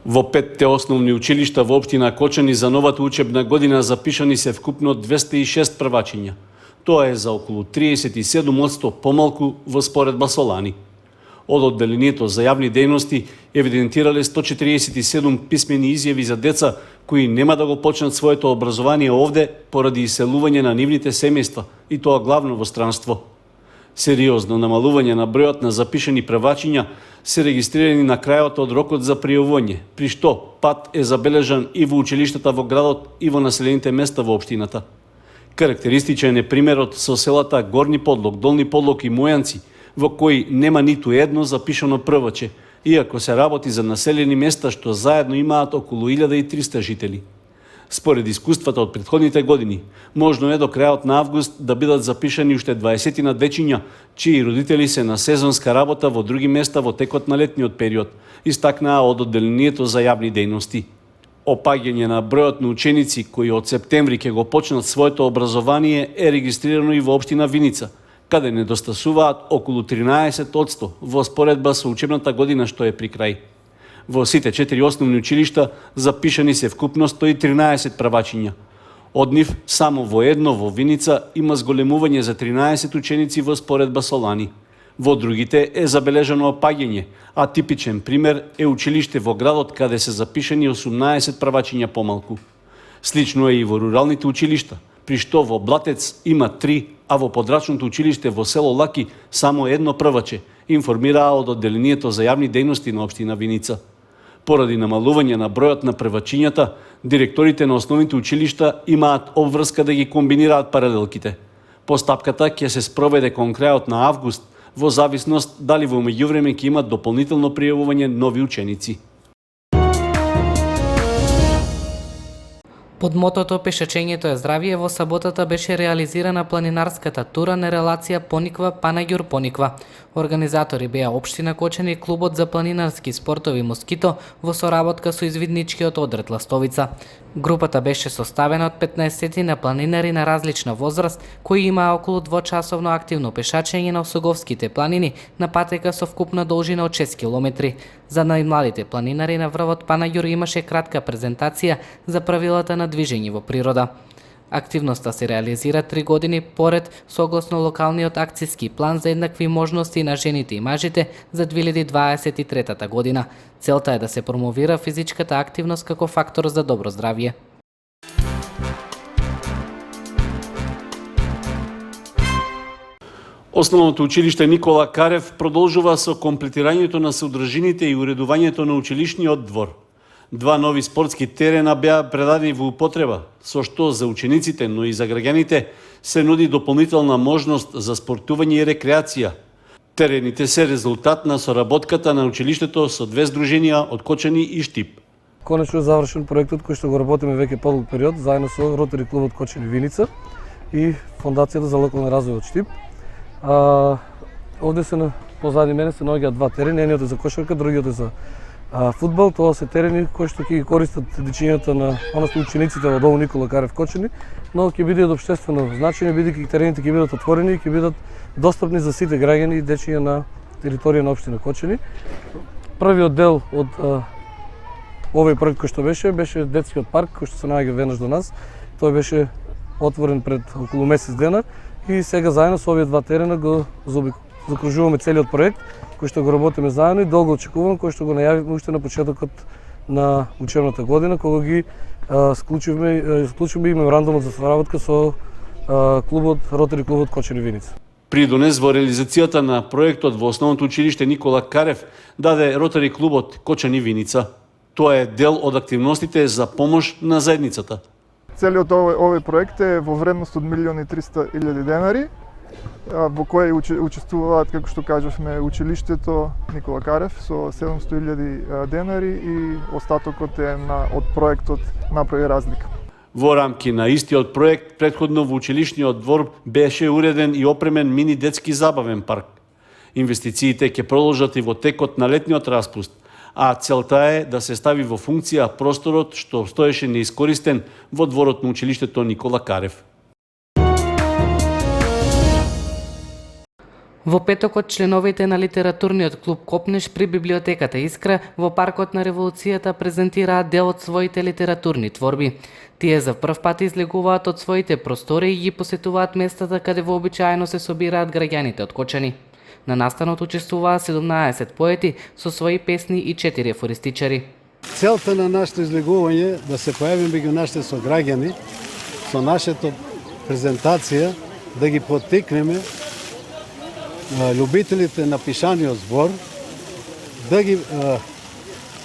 Во 5 основни училишта во општина Кочани за новата учебна година запишани се вкупно 206 првачиња. Тоа е за околу 37% помалку во споредба со лани. Од одделението за јавни дејности евидентирале 147 писмени изјави за деца кои нема да го почнат своето образование овде поради иселување на нивните семејства, и тоа главно во странство. Сериозно намалување на бројот на запишани првачиња се регистрирани на крајот од рокот за пријавување, при што пат е забележан и во училиштата во градот и во населените места во општината. Карактеристичен е примерот со селата Горни Подлог, Долни Подлог и Мојанци, во кои нема ниту едно запишано прваче, иако се работи за населени места што заедно имаат околу 1300 жители. Според искуствата од претходните години, можно е до крајот на август да бидат запишани уште 20 на дечиња, чии родители се на сезонска работа во други места во текот на летниот период, истакнаа од одделението за јавни дејности. Опаѓање на бројот на ученици кои од септември ќе го почнат своето образование е регистрирано и во општина Виница, каде недостасуваат околу 13% во споредба со учебната година што е при крај. Во сите 4 основни училишта запишани се вкупно 113 првачиња. Од нив само во едно во Виница има зголемување за 13 ученици во споредба со лани. Во другите е забележано опаѓање, а типичен пример е училиште во градот каде се запишани 18 првачиња помалку. Слично е и во руралните училишта, при што во Блатец има 3, а во подрачното училиште во село Лаки само едно прваче, информираа од одделението за јавни дејности на општина Виница. Поради намалување на бројот на првачињата, директорите на основните училишта имаат обврска да ги комбинираат паралелките. Постапката ќе се спроведе кон крајот на август, во зависност дали во меѓувреме ќе имат дополнително пријавување нови ученици. Под мотото "Пешачењето е здравје" во саботата беше реализирана планинарската тура на релација Пониква-Панаѓур-Пониква. Организатори беа општина Кочани и клубот за планинарски спортови Москито во соработка со извидничкиот одред Ластовица. Групата беше составена од 15 на планинари на различна возраст кои имаа околу двочасовно активно пешачење на Осоговските планини на патека со вкупна должина од 6 километри. За најмладите планинари на врвот Панаѓур имаше кратка презентација за правилата на движење во природа. Активноста се реализира 3 години поред согласно локалниот акциски план за еднакви можности на жените и мажите за 2023 година. Целта е да се промовира физичката активност како фактор за добро здравје. Основното училиште Никола Карев продолжува со комплетирањето на содржините и уредувањето на училишниот двор. 2 нови спортски терена беа предадени во употреба, со што за учениците, но и за граѓаните се нуди дополнителна можност за спортување и рекреација. Терените се резултат на соработката на училиштето со 2 здруженија од Кочани и Штип. Конечно е завршен проектот кој што го работиме веќе подолг период заедно со Ротари клубот Кочани Виница и Фондацијата за локален развој од Штип. Овде се позади мене се наоѓаат 2 терени, едниот е за кошарка, другиот е за фудбал. Тоа се терени кои што ќе ги користат дечињата на учениците во Долу Никола Карев Кочани, но ќе биде од општествено значење бидејќи терените ќе бидат отворени и ќе бидат достапни за сите граѓани и дечиња на територија на општина Кочани. Првиот дел од овој проект кој што беше детскиот парк кој што се наоѓа веднаш до нас. Тој беше отворен пред околу месец дена и сега заедно со овие 2 терена го закружуваме целиот проект кој што го работиме заедно и долго очекуван, кој што го најавивме уште на почетокот на учебната година, кога ги склучивме и меморандумот за соработка со клубот Ротари клубот Кочани Виница. Придонес во реализацијата на проектот во основното училиште Никола Карев даде Ротари клубот Кочани Виница. Тоа е дел од активностите за помош на заедницата. Целиот овој проект е во вредност од 1.300.000 денари, во кој учествуваат, како што кажавме, училиштето Никола Карев со 700.000 денари и остатокот е од проектот Направи разлика. Во рамки на истиот проект, претходно во училишниот двор беше уреден и опремен мини детски забавен парк. Инвестициите ќе продолжат и во текот на летниот распуст, а целта е да се стави во функција просторот што стоеше неискористен во дворот на училиштето Никола Карев. Во петокот членовите на литературниот клуб Копнеш при библиотеката Искра во паркот на Револуцијата презентираат дел од своите литературни творби. Тие за прв пат излегуваат од своите простори и ги посетуваат местата каде вообичаено се собираат граѓаните од Кочани. На настанот учествуваа 17 поети со своји песни и 4 афористичари. Целта на нашето излегување е да се појавим меѓу нашите сограѓани со нашата презентација, да ги поттикнеме љубителите на пишаниот збор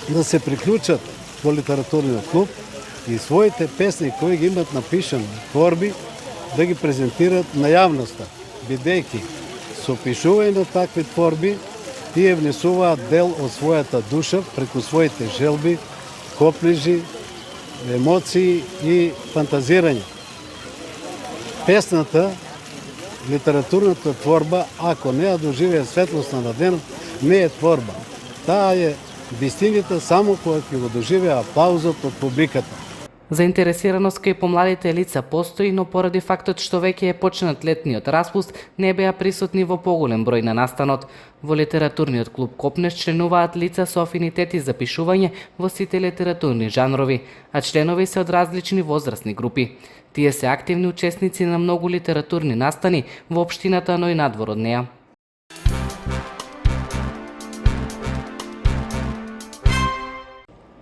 да се приклучат во литературниот клуб и своите песни кои ги имат напишани творби да ги презентират на јавноста, бидејќи со пишување на такви творби тие внесуваат дел од својата душа преку своите желби, копнежи, емоции и фантазирање. Песната, литературната творба, ако не ја доживее светлоста на денот, не е творба. Таа е вистината само кога ќе го доживее аплаузот од публиката. Заинтересираност кај помладите лица постои, но поради фактот што веќе е почнат летниот распуст, не беа присутни во поголем број на настанот. Во литературниот клуб Копнеш членуваат лица со афинитети за пишување во сите литературни жанрови, а членови се од различни возрастни групи. Тие се активни учесници на многу литературни настани во општината, но и надвор од неа.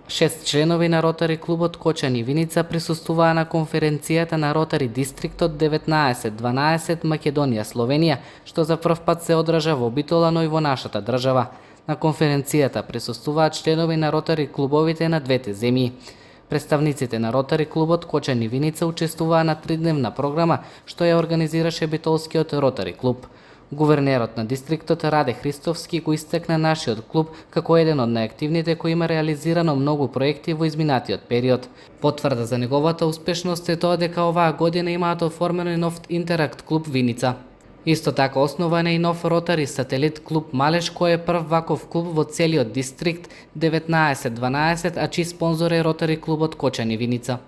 Шест членови на Ротари клубот Кочани Виница присуствуваа на конференцијата на Ротари дистриктот 19-12 Македонија Словенија, што за прв пат се одржа во Битола, но и во нашата држава. На конференцијата присуствуваат членови на Ротари клубовите на двете земји. Представниците на Ротари клубот Кочани Виница учествуваа на 3-дневна програма што ја организираше Битолскиот Ротари клуб. Гувернерот на дистриктот Раде Христовски го истакна нашиот клуб како еден од најактивните кој има реализирано многу проекти во изминатиот период. Потврда за неговата успешност е тоа дека оваа година имаат оформено и нов интеракт клуб Виница. Исто така основан е и нов Ротари сателит клуб Малеш, кој е прв ваков клуб во целиот дистрикт 19-12, а чиј спонзор е Ротари клубот Кочани Виница.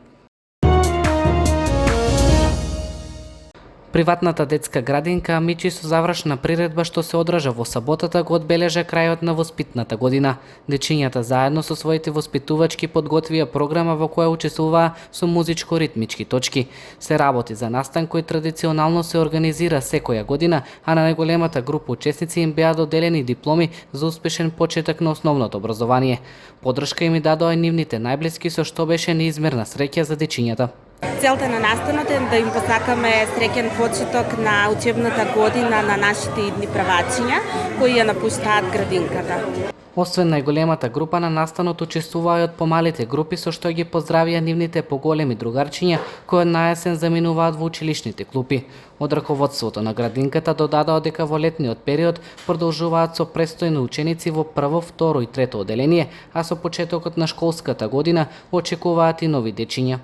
Приватната детска градинка Мичи со завршна приредба што се одржа во саботата го одбележа крајот на воспитната година. Дечињата заедно со своите воспитувачки подготвија програма во која учествуваа со музичко-ритмички точки. Се работи за настан кој традиционално се организира секоја година, а на најголемата група учесници им беа доделени дипломи за успешен почеток на основното образование. Подршка им дадоа нивните најблиски, со што беше неизмерна среќа за дечињата. Целта на настанот е да им посакаме среќен почеток на учебната година на нашите идни правачиња кои ја напуштаат градинката. Освен најголемата група на настанот учествуваа и од помалите групи, со што ги поздравија нивните поголеми другарчиња кои од најесен заминуваат во училишните клупи. Од раководството на градинката додадоа дека во летниот период продолжуваат со престојни ученици во прво, второ и трето оделение, а со почетокот на школската година очекуваат и нови дечиња.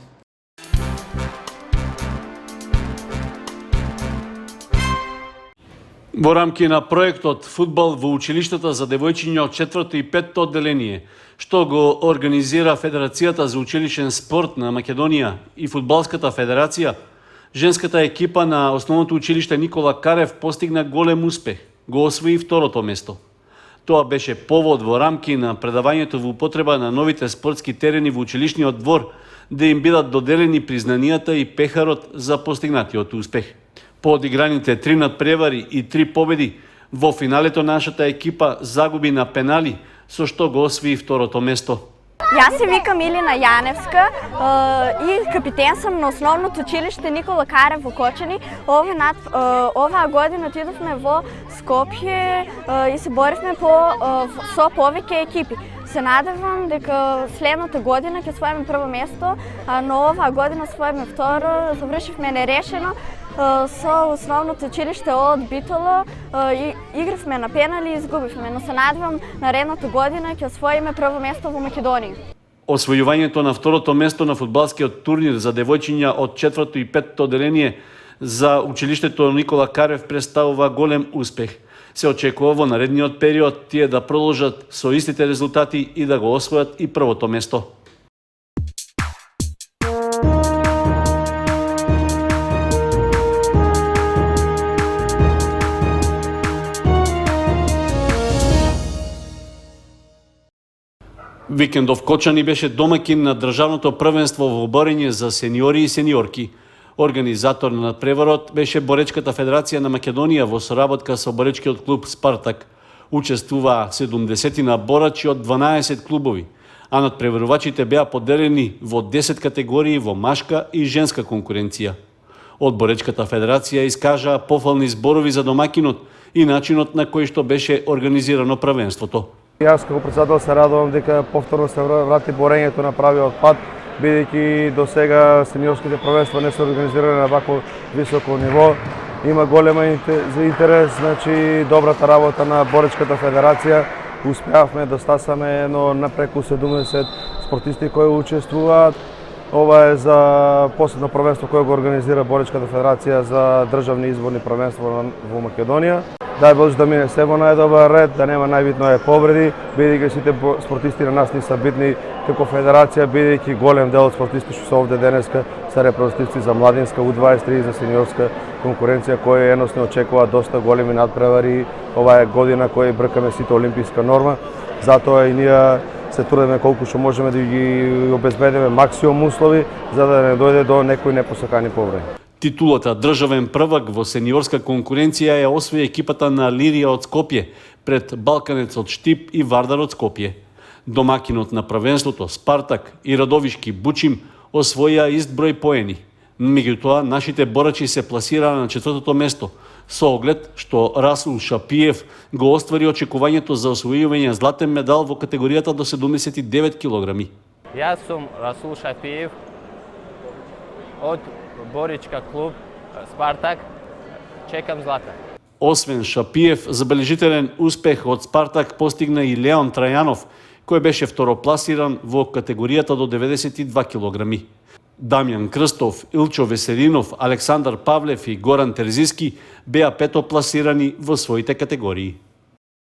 Во рамки на проектот Фудбал во училиштата за девојчиња од 4-то и 5-то одделение, што го организира Федерацијата за училишен спорт на Македонија и Фудбалската федерација, женската екипа на основното училиште Никола Карев постигна голем успех, го освои второто место. Тоа беше повод во рамки на предавањето во употреба на новите спортски терени во училишниот двор, да им бидат доделени признанијата и пехарот за постигнатиот успех. По одиграните 3 надпревари и 3 победи, во финалето нашата екипа загуби на пенали, со што го освои второто место. Јас се викам Илина Јаневска и капитен сум на основното училиште Никола Карев во Кочани. Оваа година отидовме во Скопје и се боривме со повеќе екипи. Се надевам дека следната година ќе освоиме прво место, но оваа година освоиме второ, завршивме нерешено со основното училиште од Битола и игравме на пенали и изгубивме, но се надевам наредната година ќе освоиме прво место во Македонија. Освојувањето на второто место на фудбалскиот турнир за девојчиња од 4-то и 5-то одделение за училиштето Никола Карев представува голем успех. Се очекува во наредниот период тие да продолжат со истите резултати и да го освојат и првото место. Викендов Кочани беше домакин на државното првенство во борење за сениори и сениорки. Организатор на надпреварот беше Боречката федерација на Македонија во соработка со боречкиот клуб Спартак. Учествуваа 70 борачи од 12 клубови, а надпреварувачите беа поделени во 10 категории во машка и женска конкуренција. Од Боречката федерација искажаа пофални зборови за домакинот и начинот на кој што беше организирано првенството. Јас како председател се радувам дека повторно се врати борењето на правиот пат, бидејќи до сега сениорските првенства не се организирани на вакво високо ниво. Има голема интерес, значи добрата работа на Боречката федерација. Успеавме да стасаме едно напреку 70 спортисти кои учествуваат. Ова е за последно првенство кое го организира Боречката федерација за државни изборни првенства во Македонија. Дај Боже да мине се во најдобар ред, да нема најбитно е повреди, бидејќи сите спортисти на нас ни се битни како федерација, бидејќи голем дел од спортисти што се овде денеска се репрезентативци за младинска U23 и за сениорска конкуренција кои едносно очекуваат доста големи надпревари. Ова е година која бркаме сите олимписка норма, затоа и ние се трудиме колку што можеме да ги обезбедиме максимум услови за да не дојде до некои непосакани повреди. Титулата државен првак во сениорска конкуренција ја освои екипата на Лирија од Скопје пред Балканец од Штип и Вардар од Скопје. Домакинот на првенството Спартак и Радовишки Бучим освоија ист број поени. Меѓутоа, нашите борачи се пласираа на 4-то место, со оглед што Расул Шапиев го оствари очекувањето за освојување златен медал во категоријата до 79 килограми. Јас сум Расул Шапиев од Боричка клуб Спартак. Чекам злата. Освен Шапиев, забележителен успех од Спартак постигна и Леон Трајанов, кој беше второпласиран во категоријата до 92 килограми. Дамјан Крстов, Илчо Веселинов, Александар Павлев и Горан Терзиски беа петопласирани во своите категории.